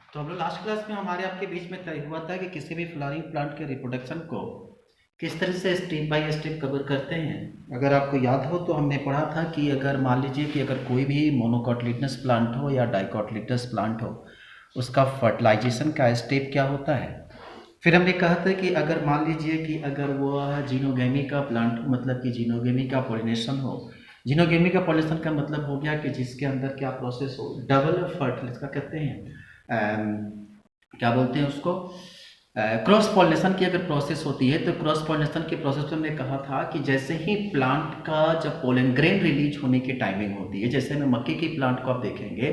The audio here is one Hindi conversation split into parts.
तो हम लोग लास्ट क्लास में हमारे आपके बीच में तय हुआ था कि किसी भी फ्लावरिंग प्लांट के रिप्रोडक्शन को किस तरह से स्टेप बाय स्टेप कवर करते हैं। अगर आपको याद हो तो हमने पढ़ा था कि अगर मान लीजिए कि अगर कोई भी मोनोकोटिलेडनस प्लांट हो या डाइकोटिलेडनस प्लांट हो, उसका फर्टिलाइजेशन का स्टेप क्या होता है। फिर हमने कहा था कि अगर मान लीजिए कि अगर वो जीनोगेमी का प्लांट, मतलब कि जीनोगेमी का पॉलिनेशन हो। जीनोगेमी का पॉलिनेशन का मतलब हो गया कि जिसके अंदर क्या प्रोसेस हो, डबल फर्टिलाइज का कहते हैं, क्या बोलते हैं उसको, क्रॉस पॉलिनेशन की अगर प्रोसेस होती है तो क्रॉस पॉलिनेशन के प्रोसेस में हमने कहा था कि जैसे ही प्लांट का जब पोलन ग्रेन रिलीज होने की टाइमिंग होती है, जैसे में मक्के की प्लांट को आप देखेंगे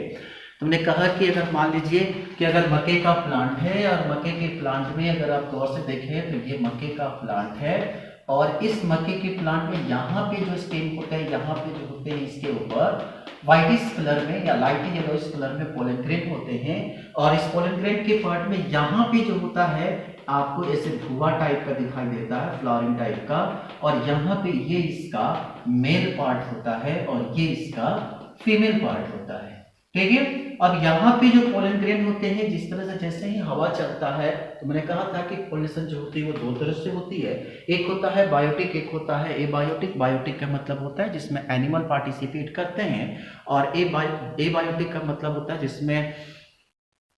तो हमने कहा कि अगर मान लीजिए कि अगर मक्के का प्लांट है और मक्के के प्लांट में अगर आप गौर से देखें तो ये मक्के का प्लांट है और इस मक्के के प्लांट में यहाँ पे जो स्टेम होता है, यहाँ पे जो होते हैं इसके ऊपर व्हाइटिश कलर में या लाइट येलोइश कलर में पोलन ग्रेन होते हैं और इस पोलन ग्रेन के पार्ट में यहाँ पे जो होता है आपको ऐसे धुआं टाइप का दिखाई देता है, फ्लावरिंग टाइप का, और यहाँ पे ये इसका मेल पार्ट होता है और ये इसका फीमेल पार्ट होता है। ठीक है। अब यहाँ पे जो पोलन ग्रेन होते हैं, जिस तरह से जैसे ही हवा चलता है तो मैंने कहा था कि पोलिनेशन जो होती है वो दो तरह से होती है। एक होता है बायोटिक, एक होता है एबायोटिक। बायोटिक का मतलब होता है जिसमें एनिमल पार्टिसिपेट करते हैं और एबायोटिक का मतलब होता है जिसमें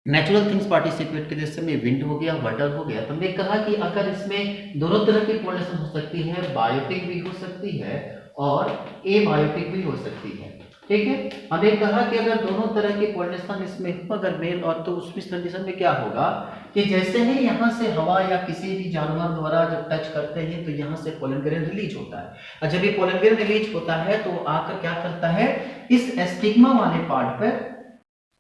नेचुरल थिंग्स पार्टिसिपेट के, जैसे में विंड हो गया, वाटर हो गया। तो हमने कहा कि अगर इसमें दोनों तरह की पोलिनेशन हो सकती है, बायोटिक भी हो सकती है और एबायोटिक भी हो सकती है। ठीक है। हमने कहा कि अगर दोनों तरह की पोलिनेशन इसमें हो, अगर मेल और, तो उस कंडीशन में क्या होगा कि जैसे ही यहाँ से हवा या किसी भी जानवर द्वारा जब टच करते हैं तो यहाँ से पोलन ग्रेन रिलीज होता है और जब ये पोलन ग्रेन रिलीज होता है तो आकर क्या करता है, इस स्टिग्मा वाले पार्ट पर,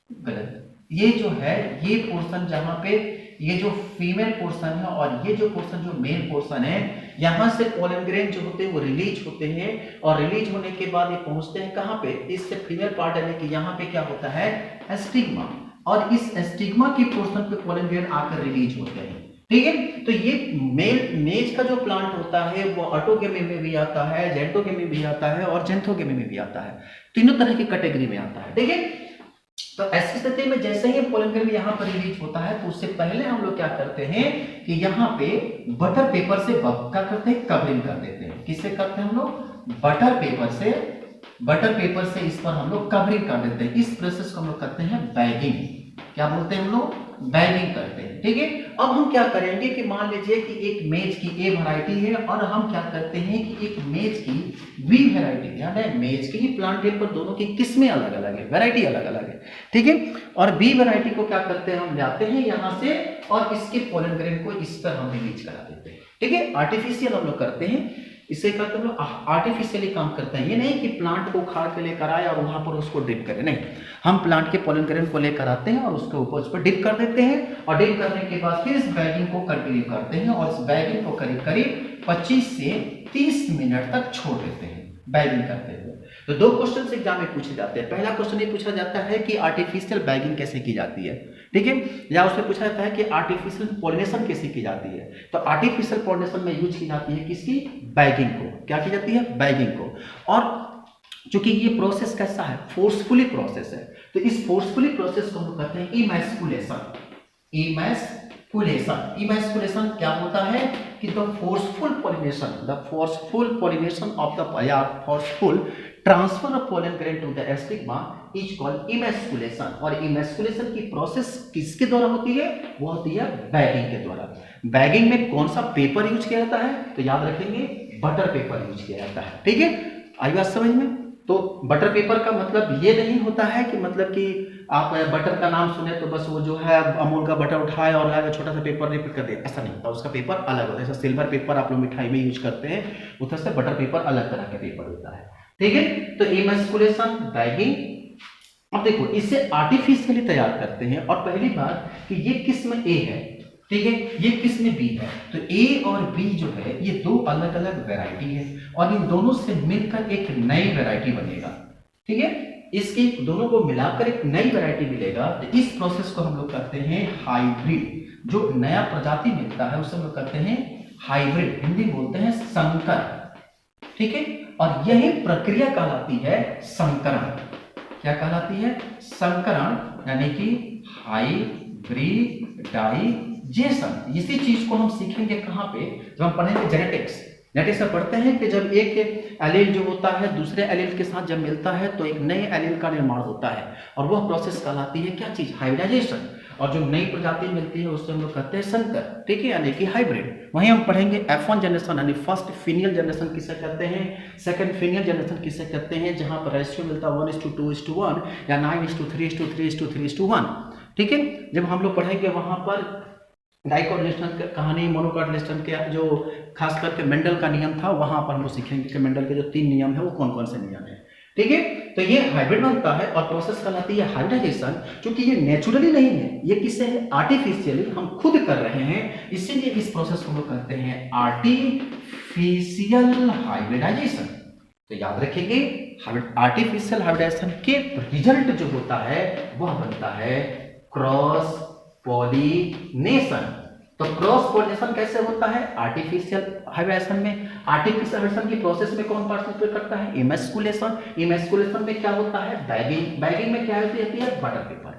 गलत, ये जो है ये पोर्शन जहां पे ये जो फीमेल पोर्शन है और ये जो पोर्शन जो मेल पोर्शन है, यहां से पोलन ग्रेन जो होते हैं वो रिलीज होते हैं और रिलीज होने के बाद ये पहुंचते हैं कहां पे, इससे फीमेल पार्ट यानी कि यहां पे क्या होता है, स्टिग्मा, और इस स्टिग्मा के पोर्शन पे पोलन ग्रेन आकर रिलीज होते हैं। ठीक है। तो ये मेज का जो प्लांट होता है वो ऑटोगेमी में भी आता है, जेंटोगेमी में भी आता है और जेंथोगेमी में भी आता है, तीनों तरह की कैटेगरी में आता है। ठीक है। तो ऐसी स्थिति में जैसे ही पोलन ग्रेन यहाँ पर रिलीज होता है तो उससे पहले हम लोग क्या करते हैं कि यहाँ पे बटर पेपर से क्या करते हैं, कवरिंग कर देते हैं। किससे करते हैं हम लोग, बटर पेपर से इस पर हम लोग कवरिंग कर देते हैं। इस प्रोसेस को हम लोग करते हैं बैगिंग। क्या बोलते हैं हम लोग, बैगिंग करते हैं। ठीक है। अब हम क्या करेंगे कि मान लीजिए कि एक मेज की ए वैरायटी है और हम क्या करते हैं कि एक मेज की बी वैरायटी, यानी मेज के ही प्लांट पर दोनों की किस्में अलग अलग है, वैरायटी अलग अलग है। ठीक है। और बी वैरायटी को क्या करते हैं, हम लाते हैं यहां से और इसके पोलन ग्रेन को इस पर हम रिलीज करा देते हैं। ठीक है। आर्टिफिशियल हम लोग करते हैं, इसे करते हैं आर्टिफिशियली काम करते हैं। ये नहीं कि प्लांट को उखाड़ के लेकर आए और वहां पर उसको डिप करें, नहीं, हम प्लांट के पोलन ग्रेन को लेकर आते हैं और उसके ऊपर उस पर डिप कर देते हैं और डिप करने के बाद फिर इस बैगिंग को कंटिन्यू करते हैं और इस बैगिंग को करीब करीब 25 से 30 मिनट तक छोड़ देते हैं बैगिंग करते हुए। तो दो क्वेश्चन एग्जाम में पूछे जाते हैं। पहला क्वेश्चन ये पूछा जाता है कि आर्टिफिशियल बैगिंग कैसे की जाती है, ठीक है, या उसमें पूछा जाता है कि आर्टिफिशियल पॉलिनेशन कैसे की जाती है। तो आर्टिफिशियल पॉलिनेशन में यूज की जाती है किसकी, बैगिंग को। क्या की जाती है, बैगिंग को। और चूंकि ये प्रोसेस कैसा है, फोर्सफुली प्रोसेस है, तो इस फोर्सफुली प्रोसेस को हम कहते हैं इमैस्कुलेशन। इमैस्कुलेशन क्या होता है कि the forceful pollination of the, या forceful transfer of pollen grain to the stigma is called emasculation. और इमैस्कुलेशन की प्रोसेस किसके द्वारा होती है, वो होती है बैगिंग के द्वारा। बैगिंग में कौन सा पेपर यूज किया जाता है, तो याद रखेंगे बटर पेपर यूज किया जाता है। ठीक है, आई बात समझ में। तो बटर पेपर का मतलब ये नहीं होता है कि मतलब कि आप बटर का नाम सुने तो बस वो जो है अमूल का बटर उठाए और लाके छोटा सा पेपर रिपीट कर दे, ऐसा नहीं होता। उसका पेपर अलग होता है। जैसे सिल्वर पेपर आप लोग मिठाई में यूज करते हैं, उधर से बटर पेपर अलग तरह का पेपर होता है। ठीक है। तो इमैस्कुलेशन, बैगिंग। अब देखो इसे आर्टिफिशियली तैयार करते हैं और पहली बात कि ये किस्म ए है, ठीक है, ये किस्म बी है। तो ए और बी जो है ये दो अलग अलग वैरायटी है और इन दोनों से मिलकर एक नई वैरायटी बनेगा। ठीक है, इसके दोनों को मिलाकर एक नई वैरायटी मिलेगा। तो इस प्रोसेस को हम लोग करते हैं हाइब्रिड। जो नया प्रजाति मिलता है उसे हम लोग करते हैं हाइब्रिड, हिंदी बोलते हैं संकर। ठीक है, और यही प्रक्रिया कहलाती है संकरण। क्या कहलाती है, संकरण, यानी कि हाइब्रिड। हिब्रिडाइजेशन। इसी चीज को हम सीखेंगे कहाँ पे, जब हम पढ़ेंगे जेनेटिक्स। जेनेटिक्स में पढ़ते हैं कि जब एक एलील जो होता है दूसरे एलील के साथ जब मिलता है तो एक नए एलील का निर्माण होता है, और वह प्रोसेस कहलाती है क्या चीज, हाइब्रिडाइजेशन। और जो नई प्रजाति मिलती है उससे हम लोग कहते हैं संकर, ठीक है, यानी कि हाइब्रिड। वहीं हम पढ़ेंगे F1 जनरेशन, यानी फर्स्ट फीनियल जनरेशन किसे कहते हैं, सेकंड फीनियल जनरेशन किसे कहते हैं, जहां पर रेशियो मिलता है 1:2:1 या 9:3:3:3:1, ठीक है। जब हम लोग पढ़ेंगे वहां पर डाइकोटोलेशन की कहानी, मोनोकोटोलेशन के जो खास करके मेंडल का नियम था, वहां पर हम लोग सीखेंगे कि मेंडल के जो 3 नियम है वो कौन कौन से नियम है, ठीक है। तो ये हाइब्रिड बनता है और प्रोसेस कहलाती है हाइब्रिडाइजेशन, क्योंकि ये नेचुरली नहीं है, ये किससे है, आर्टिफिशियली हम खुद कर रहे हैं, इसीलिए इस प्रोसेस को हम लोग कहते हैं आर्टिफिशियल हाइब्रिडाइजेशन। तो याद रखेंगे, आर्टिफिशियल हाइब्रिडाइजेशन के रिजल्ट जो होता है वह बनता है क्रॉस पॉलिनेशन। तो क्रॉस पॉलिनेशन कैसे होता है, आर्टिफिशियल हाइब्रिडाइजेशन में। आर्टिफिशियल हाइब्रिडेशन की प्रोसेस में कौन पार्टिसिपेट करता है, इमैस्कुलेशन। इमैस्कुलेशन में क्या होता है, बैगिंग। बैगिंग में क्या होती है, बटर पेपर।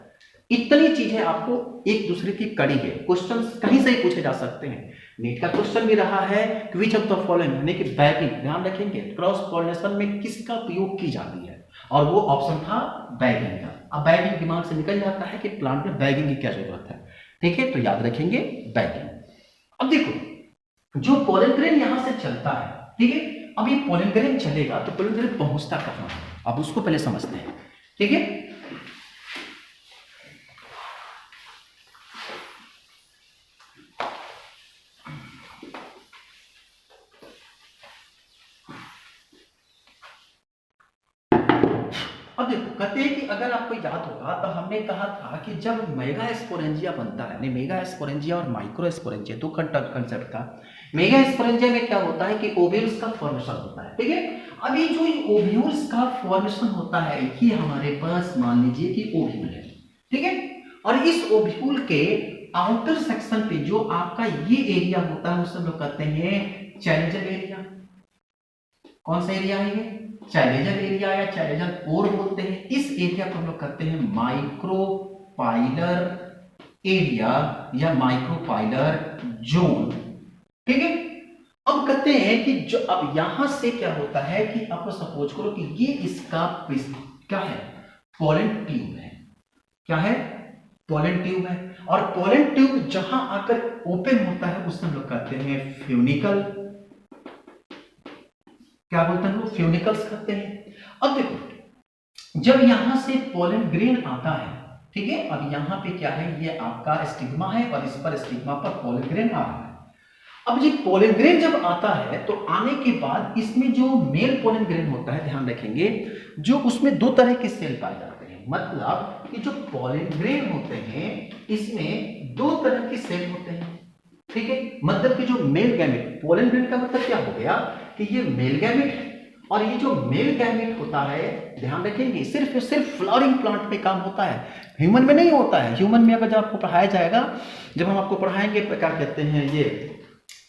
इतनी चीजें आपको एक दूसरे की कड़ी है, क्वेश्चन कहीं से ही पूछे जा सकते हैं। नीट का क्वेश्चन भी रहा है व्हिच ऑफ द फॉलोइंग, यानी कि बैगिंग, ध्यान रखेंगे क्रॉस पॉलिनेशन में किसका उपयोग की जाती है, और वो ऑप्शन था बैगिंग का। अब बैगिंग दिमाग से निकल जाता है कि प्लांट में बैगिंग की क्या जरूरत है, ठीक है, तो याद रखेंगे बैगिंग। अब देखो जो पोलन ग्रेन यहां से चलता है, ठीक है, अब ये पोलन ग्रेन चलेगा तो पोलन ग्रेन पहुंचता कहां है, अब उसको पहले समझते हैं, ठीक है। अब देखो कहते हैं कि अगर आपको याद होगा तो हमने कहा था कि जब मेगा स्पोरेंजिया बनता है, नहीं मेगा स्पोरेंजिया और माइक्रो स्पोरेंजिया दो कंसेप्ट था। मेगा स्पोरेंजिया में क्या होता है कि ओव्यूल्स का फॉर्मेशन होता है, ठीक है। अभी जो ओव्यूल्स का फॉर्मेशन होता है ये हमारे पास मान लीजिए कि ओव्यूल है, ठीक है, और इस ओव्यूल के आउटर सेक्शन पे जो आपका ये एरिया होता है उसे हम लोग कहते हैं चैलेंजर एरिया। कौन सा एरिया है ये, चैलेंजर एरिया या चैलेंजर कोर बोलते हैं। इस एरिया को हम लोग कहते हैं माइक्रोपाइलर एरिया या माइक्रोपाइलर जोन, ठीक है। अब कहते हैं कि जो अब यहां से क्या होता है कि आपको सपोज करो कि ये इसका क्या है, पोलन ट्यूब है, क्या है, पोलन ट्यूब है, और पोलन ट्यूब जहां आकर ओपन होता है उसे हम लोग कहते हैं फ्यूनिकल, क्या बोलते हैं लोग, फ्यूनिकल्स कहते हैं। अब देखो जब यहां से पोलन ग्रेन आता है, ठीक है, अब यहां पे क्या है, ये आपका स्टिग्मा है और इस पर स्टिग्मा पर पोलन ग्रेन आ रहा है। अब ये पोलन ग्रेन जब आता है तो आने के बाद इसमें जो मेल पोलन ग्रेन होता है, ध्यान रखेंगे, जो उसमें दो तरह के सेल पाए जाते हैं, मतलब कि जो पोलन ग्रेन होते हैं इसमें दो तरह के सेल होते हैं, ठीक है। मतलब कि जो मेल गैमेट, पोलन ग्रेन का मतलब क्या हो गया कि ये मेल गैमेट है, और ये जो मेल गैमेट होता है ध्यान रखेंगे सिर्फ फ्लावरिंग प्लांट पे काम होता है, ह्यूमन में नहीं होता है। ह्यूमन में अगर जब आपको पढ़ाया जाएगा, जब हम आपको पढ़ाएंगे क्या कहते हैं ये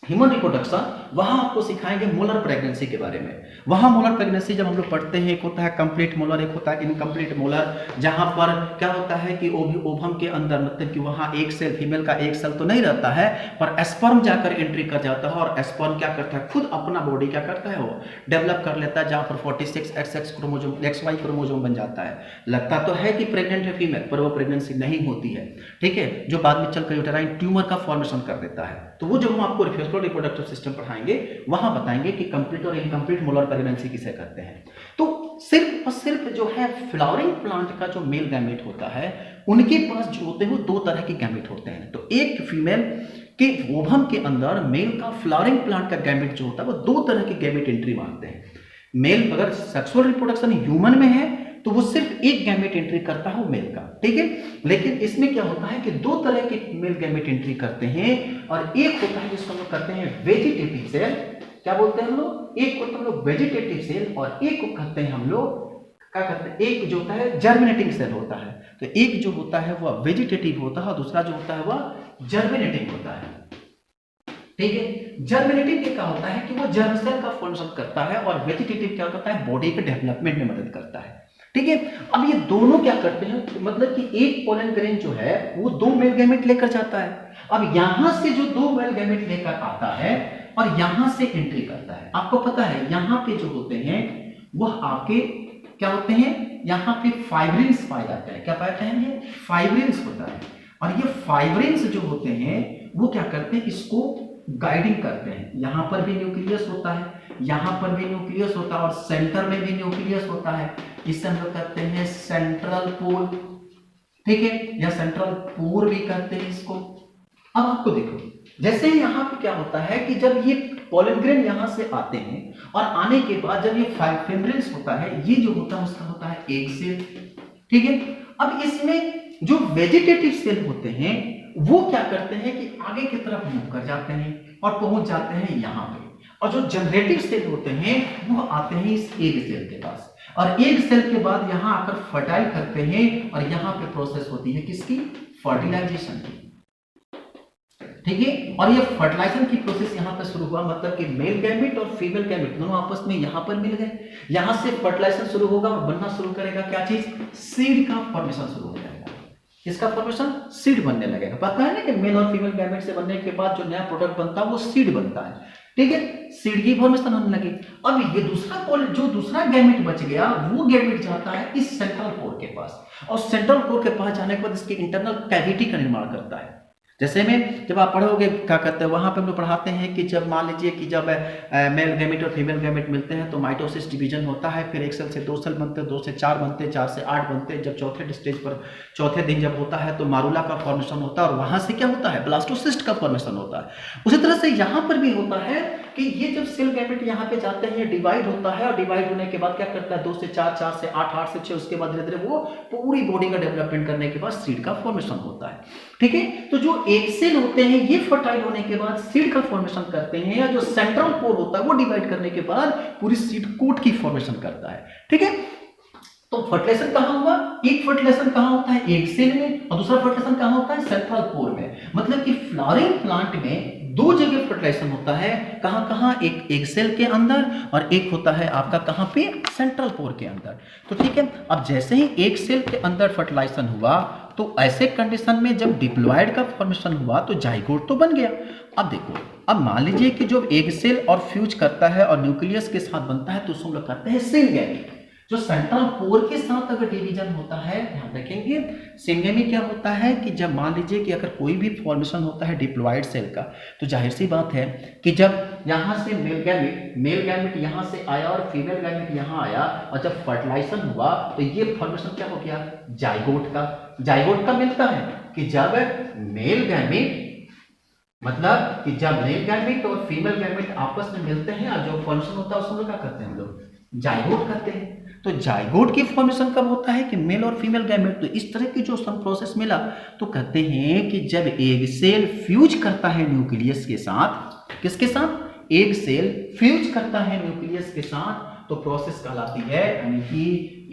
ह्यूमन रिप्रोडक्शन, वहां आपको सिखाएंगे मोलर प्रेगनेंसी के बारे में। वहां मोलर प्रेगनेंसी जब हम लोग पढ़ते हैं, एक होता है कंप्लीट मोलर, एक होता है इनकम्प्लीट मोलर, जहां पर क्या होता है कि ओवम के अंदर मतलब कि वहां एक सेल, फीमेल का एक सेल तो नहीं रहता है, पर स्पर्म जाकर एंट्री कर जाता है, और स्पर्म क्या करता है, खुद अपना बॉडी क्या करता है, वो डेवलप कर लेता है, जहां पर 46 XX क्रोमोसोम, XY क्रोमोसोम बन जाता है। लगता तो है कि प्रेग्नेंट है फीमेल, पर वो प्रेगनेंसी नहीं होती है, ठीक है, जो बाद में चलकर यूटेराइन ट्यूमर का फॉर्मेशन कर देता है। तो वो जब हम आपको रिप्रोडक्टिव सिस्टम पढ़ाएंगे वहां बताएंगे कि कंप्लीट और इनकम्प्लीट मोलर प्रेगनेंसी किसे कहते हैं। तो सिर्फ और सिर्फ जो है फ्लावरिंग प्लांट का जो मेल गैमेट होता है उनके पास जो होते हैं वो दो तरह के गैमेट होते हैं। तो एक फीमेल के ओवम के अंदर मेल का फ्लावरिंग प्लांट का गैमेट जो होता है वो दो तरह के गैमेट एंट्री मारते हैं। मेल अगर सेक्सुअल रिप्रोडक्शन ह्यूमन में है तो वो सिर्फ एक गैमेट एंट्री करता है वो मेल का, ठीक है। लेकिन इसमें क्या होता है कि दो तरह के मेल गैमेट एंट्री करते हैं, और एक होता है जिसको हम लोग कहते हैं वेजिटेटिव सेल, क्या बोलते हैं हम लोग, एक होता है हम लोग वेजिटेटिव सेल, और एक को कहते हैं हम लोग क्या कहते हैं, एक जो होता है जर्मिनेटिंग सेल होता है। तो एक जो होता है वह वेजिटेटिव होता है और दूसरा जो होता है वह जर्मिनेटिंग होता है, ठीक है। जर्मिनेटिव क्या होता है कि वो जर्म सेल का फॉर्मेशन करता है, और वेजिटेटिव क्या करता है, बॉडी के डेवलपमेंट में मदद करता है, ठीक है। अब ये दोनों क्या करते हैं, मतलब कि एक पोलन ग्रेन जो है वो 2 मेल गैमेट लेकर जाता है। अब यहां से जो 2 मेल गैमेट लेकर आता है और यहां से एंट्री करता है, आपको पता है यहां पे जो होते हैं वो आपके क्या होते हैं, यहां पे फाइब्रिल्स पाए जाते हैं। क्या पाते हैं, ये फाइब्रिल्स होता है। और ये फाइब्रिल्स जो होते हैं वो क्या करते हैं, इसको गाइडिंग करते हैं। यहां पर भी न्यूक्लियस होता है, यहां पर भी न्यूक्लियस होता है और सेंटर में भी न्यूक्लियस होता है। इससे हम लोग कहते हैं सेंट्रल पोल, ठीक है, या सेंट्रल पोर भी कहते हैं इसको। अब आपको देखो, जैसे यहां पे क्या होता है कि जब ये पोलन ग्रेन यहां से आते हैं और आने के बाद जब ये फाइब्रिल्स होता है, ये जो होता है उसका होता है एक सेल, ठीक है। अब इसमें जो वेजिटेटिव सेल होते हैं वो क्या करते हैं कि आगे की तरफ मूव कर जाते हैं और पहुंच जाते हैं यहां पे। और जो जनरेटिव सेल होते हैं वो आते हैं इस एग सेल के पास, और एग सेल के बाद यहां आकर फर्टाइल करते हैं और यहां पे प्रोसेस होती है किसकी, फर्टिलाइजेशन की, ठीक है। और ये फर्टिलाइजेशन की प्रोसेस यहां पे शुरू हुआ, मतलब कि मेल गैमेट और फीमेल गैमेट दोनों आपस में यहां पर मिल गए। यहां से फर्टिलाइजेशन शुरू होगा और बनना शुरू करेगा क्या चीज, सीड का फॉर्मेशन शुरू हो जाएगा। इसका फॉर्मेशन सीड बनने लगेगा। पता है ना कि मेल और फीमेल गैमेट से बनने के बाद जो नया प्रोडक्ट बनता है वो सीड बनता है, ठीक है। सीड की फॉर्मेशन होने लगी। अब ये दूसरा गैमेट बच गया, वो गैमेट जाता है इस सेंट्रल कोर के पास, और सेंट्रल कोर के पास जाने के बाद इसके इंटरनल कैविटी का निर्माण करता है। जैसे में जब आप पढ़ोगे क्या कहते हैं, वहां पे हम लोग पढ़ाते हैं कि जब मान लीजिए कि जब मेल गैमेट और फीमेल गैमेट मिलते हैं तो माइटोसिस डिवीजन होता है, फिर एक सेल से 2 सेल बनते हैं, 2 से 4 बनते हैं, 4 से 8 बनते हैं। जब चौथे स्टेज पर चौथे दिन जब होता है तो मारुला का फॉर्मेशन होता है, और वहां से क्या होता है, ब्लास्टोसिस्ट का फॉर्मेशन होता है। उसी तरह से यहाँ पर भी होता है कि ये जब सेल गैमेट यहाँ पे जाते हैं, ये डिवाइड होता है, और डिवाइड होने के बाद क्या करता है, 2 से 4, 4 से 8, 8 से 6, उसके बाद धीरे धीरे वो पूरी बॉडी का डेवलपमेंट करने के बाद सीड का फॉर्मेशन होता है, ठीक है। तो जो एक सेल होते हैं ये फर्टाइल होने के बाद सीड का फॉर्मेशन करते हैं, या जो सेंट्रल कोर होता है वो डिवाइड करने के बाद पूरी सीड कोट की फॉर्मेशन करता है, ठीक है। तो फर्टिलाइजेशन कहां हुआ, एक फर्टिलाइजेशन कहां होता है, एक सेल में, और दूसरा फर्टिलाइजेशन कहां होता है, सेंट्रल कोर में। मतलब कि फ्लावरिंग प्लांट में 2 जगह फर्टिलाइजेशन होता है, कहां कहां, एक सेल के अंदर और एक होता है आपका कहां पे, सेंट्रल कोर के अंदर। तो ठीक है, अब जैसे ही एक सेल के अंदर फर्टिलाइजेशन हुआ तो ऐसे कंडीशन में जब डिप्लॉयड का फॉर्मेशन हुआ तो जाइगोट तो बन गया। अब देखो, अब मान लीजिए कि जो एग सेल और फ्यूज करता है और न्यूक्लियस के साथ बनता है तो उसको हम लोग कहते हैं सेल गैमेट। जो सेंट्रल कोर के साथ अगर डिवीजन होता है, ध्यान रखेंगे, सिंगेमी क्या होता है कि जब मान लीजिए कि अगर कोई भी फॉर्मेशन होता है डिप्लॉयड सेल का, तो जाहिर सी बात है कि जब यहां से मेल गैमेट यहां से आया और फीमेल गैमेट यहां आया, और जब फर्टिलाइजेशन हुआ तो ये फॉर्मेशन क्या हो गया, जाइगोट का मिलता है कि जब मेल गैमेट, मतलब कि जब मेल गैमेट और फीमेल गैमेट आपस में मिलते हैं और जो फॉर्मेशन होता है उसको हम लोग क्या करते हैं, हम लोग जाइगोट करते हैं। तो जाइगोट की फॉर्मेशन कब होता है कि मेल और फीमेल गैमेट, तो इस तरह की जो सम प्रोसेस मिला तो कहते हैं कि जब एग सेल फ्यूज करता है न्यूक्लियस के साथ, किसके साथ, एग सेल फ्यूज करता है न्यूक्लियस के साथ, तो प्रोसेस कहलाती है, यानी कि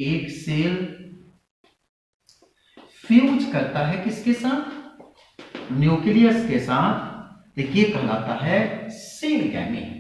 एग सेल फ्यूज करता है किसके साथ, न्यूक्लियस के साथ, ये कहलाता है सिनगैमी।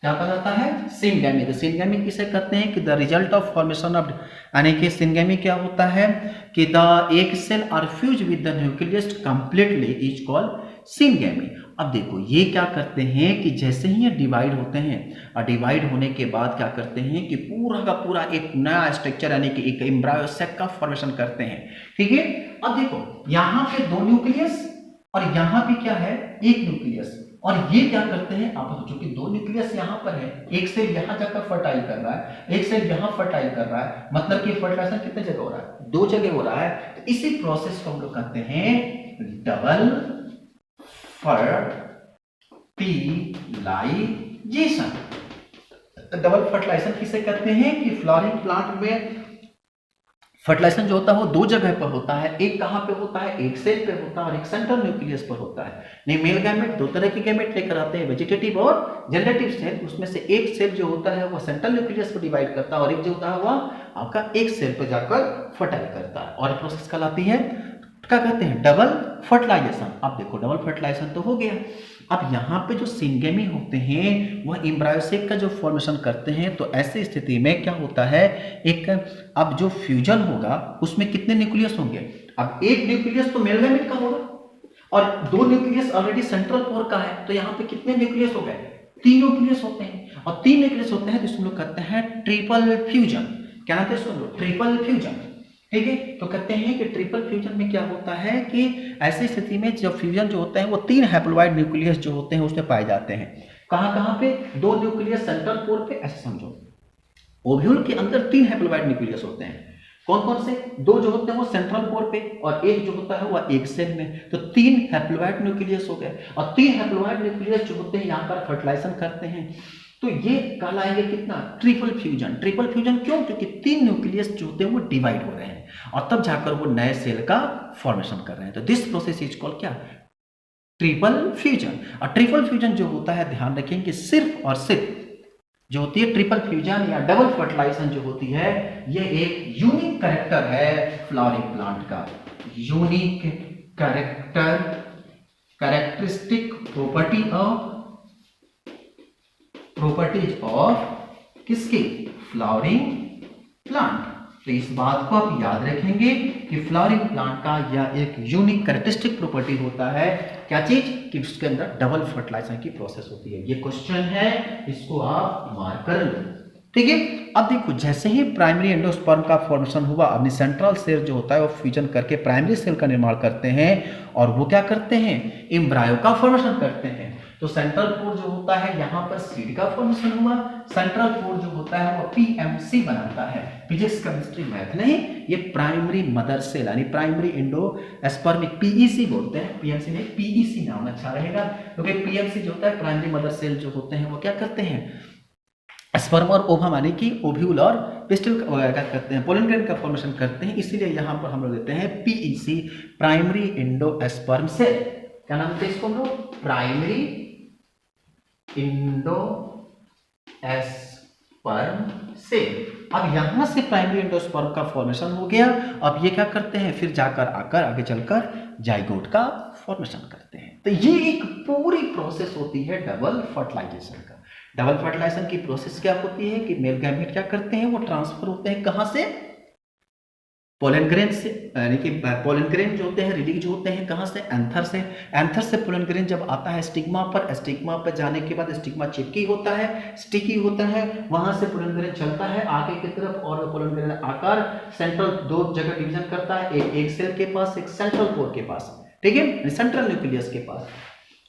क्या कहलाता है, सिनगैमी। सिनगैमी किसे कहते हैं कि the result of formation of, यानी कि सिनगैमी क्या होता है कि the egg cell are fuse with the nucleus completely is called syngamy. अब देखो ये क्या करते हैं कि जैसे ही ये डिवाइड होते हैं और डिवाइड होने के बाद क्या करते हैं कि पूरा का पूरा एक नया स्ट्रक्चर, यानी कि एक एम्ब्रायो सेक का फॉर्मेशन करते हैं, ठीक है। अब देखो यहाँ पे 2 न्यूक्लियस और यहाँ पे क्या है, एक न्यूक्लियस, और ये क्या करते हैं, आप सोचो कि 2 न्यूक्लियस यहाँ पर है, एक सेल यहाँ जाकर फर्टाइल कर रहा है, एक सेल यहाँ फर्टाइल कर रहा है, मतलब कि फर्टिलाइजेशन कितने जगह हो रहा है, 2 जगह हो रहा है। तो इसी प्रोसेस को हम लोग कहते हैं डबल फर्टिलाइजेशन। डबल फर्टिलाइजेशन किसे कहते हैं कि फ्लावरिंग प्लांट में फर्टिलाइजेशन जो होता है वो 2 जगह पर होता है, एक कहां पे होता है, एक सेल पे होता है और एक सेंट्रल न्यूक्लियस पर होता है। नहीं, मेल गैमेट 2 तरह के गैमेट लेकर आते हैं, वेजिटेटिव और जनरेटिव सेल। उसमें से एक सेल जो होता है वो सेंट्रल न्यूक्लियस को डिवाइड करता है और एक जो होता है वह आपका एक सेल पे जाकर फर्टाइल करता है, और प्रोसेस कहलाती है, क्या कहते हैं, डबल फर्टिलाइजेशन। अब देखो डबल फर्टिलाइजेशन तो हो गया, अब यहाँ पे जो सिंगेमी होते हैं वह एम्ब्रायोसेक का जो फॉर्मेशन करते हैं, तो ऐसी स्थिति में क्या होता है, एक अब जो फ्यूजन होगा उसमें कितने न्यूक्लियस होंगे, अब एक न्यूक्लियस तो मेल गैमेट का होगा और दो न्यूक्लियस ऑलरेडी सेंट्रल कोर का है, तो यहाँ पे कितने न्यूक्लियस हो गए, तीन न्यूक्लियस होते हैं, और तीन न्यूक्लियस होते हैं तो इसको हम लोग कहते हैं ट्रिपल फ्यूजन। क्या कहते हैं इसको, ट्रिपल फ्यूजन। ठीक है, तो कहते हैं कि ट्रिपल फ्यूजन में क्या होता है कि ऐसी स्थिति में जो फ्यूजन जो होता है वो तीन हैप्लोइड न्यूक्लियस जो होते हैं उसमें पाए जाते हैं। कहाँ कहाँ पे, दो न्यूक्लियस सेंट्रल कोर पे, ऐसे समझो ओव्यूल के अंदर तीन हैप्लोइड न्यूक्लियस होते हैं। कौन कौन से, दो जो होते हैं वो सेंट्रल कोर पे और एक जो होता है वो एक सेल में, तो तीन हैप्लोइड न्यूक्लियस हो गए, और तीन हैप्लोइड न्यूक्लियस जो होते हैं यहाँ पर फर्टिलाइजेशन करते हैं, तो ये कहलाएंगे कितना, ट्रिपल फ्यूजन। ट्रिपल फ्यूजन क्यों, क्योंकि तीन न्यूक्लियस जो होते हैं वो डिवाइड हो रहे हैं और तब जाकर वो नए सेल का फॉर्मेशन कर रहे हैं, तो दिस प्रोसेस इज कॉल्ड क्या, ट्रिपल फ्यूजन। और ट्रिपल फ्यूजन जो होता है, ध्यान रखेंगे, सिर्फ और सिर्फ जो होती है ट्रिपल फ्यूजन या डबल फर्टिलाइजेशन जो होती है, ये एक यूनिक कैरेक्टर है फ्लावरिंग प्लांट का, unique character, characteristic properties of किसकी, फ्लावरिंग प्लांट। तो इस बात को आप याद रखेंगे कि फ्लावरिंग प्लांट का यह एक यूनिक कैरेक्टरिस्टिक प्रॉपर्टी होता है, क्या चीज, कि उसके अंदर डबल फर्टिलाइजेशन की प्रोसेस होती है। ये क्वेश्चन है, इसको आप मार्क कर लो। ठीक है, अब देखो जैसे ही प्राइमरी एंडोस्पर्म का फॉर्मेशन हुआ, अपनी सेंट्रल सेल जो होता है वो फ्यूजन करके प्राइमरी सेल का निर्माण करते हैं और वो क्या करते हैं, एम्ब्रायो का फॉर्मेशन करते हैं। तो सेंट्रल कोर जो होता है यहाँ पर सीड का फॉर्मेशन हुआ, सेंट्रल कोर जो होता है वो पीएमसी बनाता है, फिजिक्स केमिस्ट्री मैथ नहीं, ये प्राइमरी मदर सेल यानी प्राइमरी एंडोस्पर्मिक, पीईसी बोलते हैं, पीएमसी नहीं, पीईसी नाम अच्छा रहेगा, क्योंकि पीएमसी जो होता है प्राइमरी मदर सेल जो होते हैं वो क्या करते हैं, स्पर्म और ओवम यानी कि ओव्यूल और पिस्टल क्या करते हैं, पोलन ग्रेन का फॉर्मेशन करते हैं, इसीलिए यहाँ पर हम लोग देते हैं पीईसी, प्राइमरी एंडोस्पर्म सेल। क्या नाम देते हैं इसको हम लोग, प्राइमरी इंडो एस्पर्म सेल। अब यहां से प्राइमरी एंडोस्पर्म का फॉर्मेशन हो गया, अब ये क्या करते हैं, फिर जाकर आकर आगे चलकर जाइगोट का फॉर्मेशन करते हैं। तो ये एक पूरी प्रोसेस होती है डबल फर्टिलाइजेशन का। डबल फर्टिलाइजेशन की प्रोसेस क्या होती है कि मेल गैमेट क्या करते हैं, वो ट्रांसफर होते हैं कहां से, पोलन ग्रेन से, यानी कि पोलन ग्रेन जो होते हैं रिलीज होते हैं कहां से, एंथर से। एंथर से पोलन ग्रेन जब आता है स्टिग्मा पर, स्टिग्मा पर जाने के बाद स्टिग्मा चिपकी होता है, स्टिकी होता है, वहां से पोलन ग्रेन चलता है आगे की तरफ और पोलन ग्रेन आकार सेंट्रल दो जगह डिवीजन करता है, एक सेल के पास, एक सेंट्रल कोर के पास, ठीक है, सेंट्रल न्यूक्लियस के पास।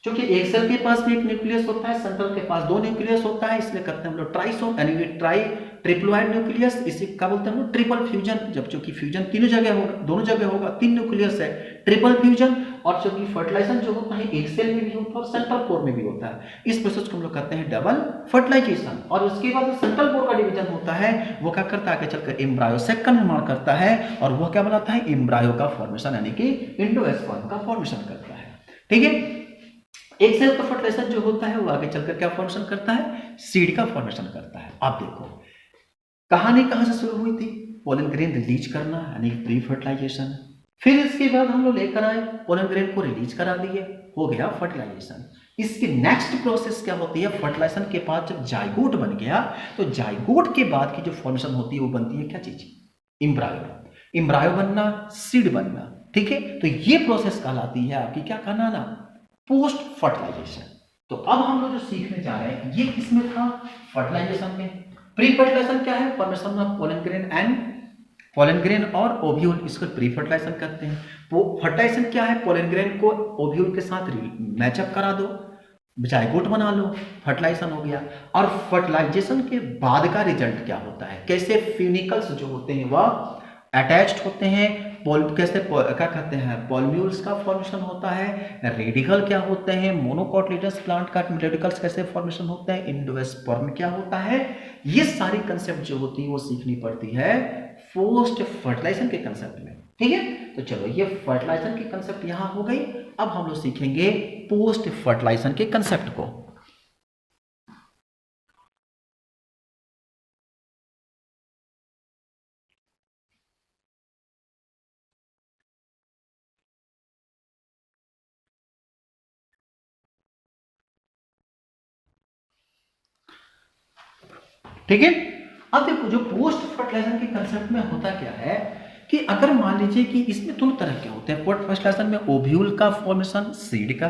क्योंकि एक सेल के पास भी एक न्यूक्लियस होता है, सेंट्रल के पास दो न्यूक्लियस होता है, इसलिए कहते हैं हम लोग ट्राइसोम यानी ट्राई ट्रिप्लोइड न्यूक्लियस, इसी का बोलते हैं हम लोग ट्रिपल फ्यूजन। जब चूंकि फ्यूजन तीनों जगह होगा, दोनों जगह होगा, तीन न्यूक्लियस है, ट्रिपल फ्यूजन। और चूंकि फर्टिलाइजेशन जो होता है एक सेल में भी होता है और सेंट्रल कोर में भी होता है, इस प्रोसेस को हम लोग कहते हैं डबल फर्टिलाइजेशन। और उसके बाद सेंट्रल कोर का डिवीजन होता है, वो क्या करता है, आगे चलकर एम्ब्रायोसेक का निर्माण करता है और वह क्या बनाता है, एम्ब्रायो का फॉर्मेशन यानी कि इंडोस्पर्म का फॉर्मेशन करता है। ठीक है, एक सेल का फर्टिलाइजेशन जो होता है वो आगे चलकर क्या फॉर्मेशन करता है, सीड का फॉर्मेशन करता है। अब देखो कहानी कहां से शुरू हुई थी, पोलन ग्रेन रिलीज करना यानी प्री फर्टिलाइजेशन, फिर इसके बाद हम लोग लेकर आए पोलन ग्रेन को रिलीज करा दिए, हो गया फर्टिलाइजेशन। इसकी नेक्स्ट प्रोसेस क्या होती है, फर्टिलाइजेशन के बाद जब जाइगोट बन गया तो जाइगोट के बाद की जो फॉर्मेशन होती है वो बनती है क्या चीज, इम्ब्रायो। इम्ब्रायो बनना, सीड बनना, ठीक है, तो ये प्रोसेस कहलाती है आपकी क्या कहलाना, पोस्ट फर्टिलाइजेशन। तो अब हम लोग जो सीखने जा रहे हैं ये किसमें था, फर्टिलाइजेशन में। प्री फर्टिलाइजेशन क्या है, formation of pollen grain and pollen grain और ओव्यूल, इसको प्री फर्टिलाइजेशन कहते हैं। वो फर्टिलाइजेशन क्या है, पोलन ग्रेन को ओव्यूल के साथ मैचअप करा दो, जाइगोट बना लो, फर्टिलाइजेशन हो गया। और फर्टिलाइजेशन के बाद का रिजल्ट क्या होता है, कैसे फ्यूनिकल्स जो होते हैं वह अटैच्ड होते हैं, कैसे क्या कहते हैं, पॉल्म्यूल्स का फॉर्मेशन होता है, रेडिकल क्या होते हैं, मोनोकोटिलेडनस प्लांट का रेडिकल्स कैसे फॉर्मेशन होता है, इंडोस्पर्म क्या होता है, ये सारी कंसेप्ट जो होती है वो सीखनी पड़ती है पोस्ट फर्टिलाइजेशन के कंसेप्ट में। ठीक है, तो चलो ये फर्टिलाइजेशन की कंसेप्ट यहां हो गई। अब हम लोग सीखेंगे पोस्ट फर्टिलाइजेशन के कंसेप्ट को। ठीक है। अब देखो जो पोस्ट फर्टिलाइजेशन के कंसेप्ट में होता क्या है कि अगर मान लीजिए कि इसमें दोनों तरह के होते हैं पोस्ट फर्टिलाइजेशन में, ओव्यूल का फॉर्मेशन, सीड का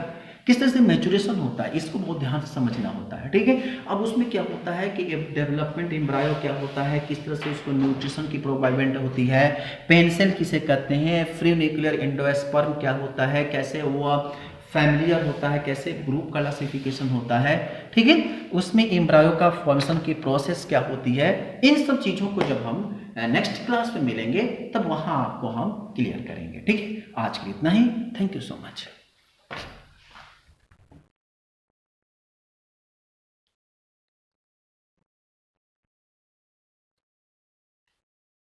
किस तरह से मैच्योरेशन होता है, इसको बहुत ध्यान से समझना होता है, ठीक है। अब उसमें क्या होता है कि डेवलपमेंट एम्ब्रायो क्या होता है, किस तरह से उसको न्यूट्रिशन की प्रोवाइडमेंट होती है, पेंसेल किसे कहते हैं, फ्री न्यूक्लियर एंडोस्पर्म क्या होता है, कैसे वो फैमिलियर होता है, कैसे ग्रुप क्लासिफिकेशन होता है, ठीक है। उसमें एम्ब्रायो का फॉर्मेशन की प्रोसेस क्या होती है, इन सब चीज़ों को जब हम नेक्स्ट क्लास में मिलेंगे तब वहाँ आपको हम क्लियर करेंगे, ठीक है। आज के लिए इतना ही। Thank you so much.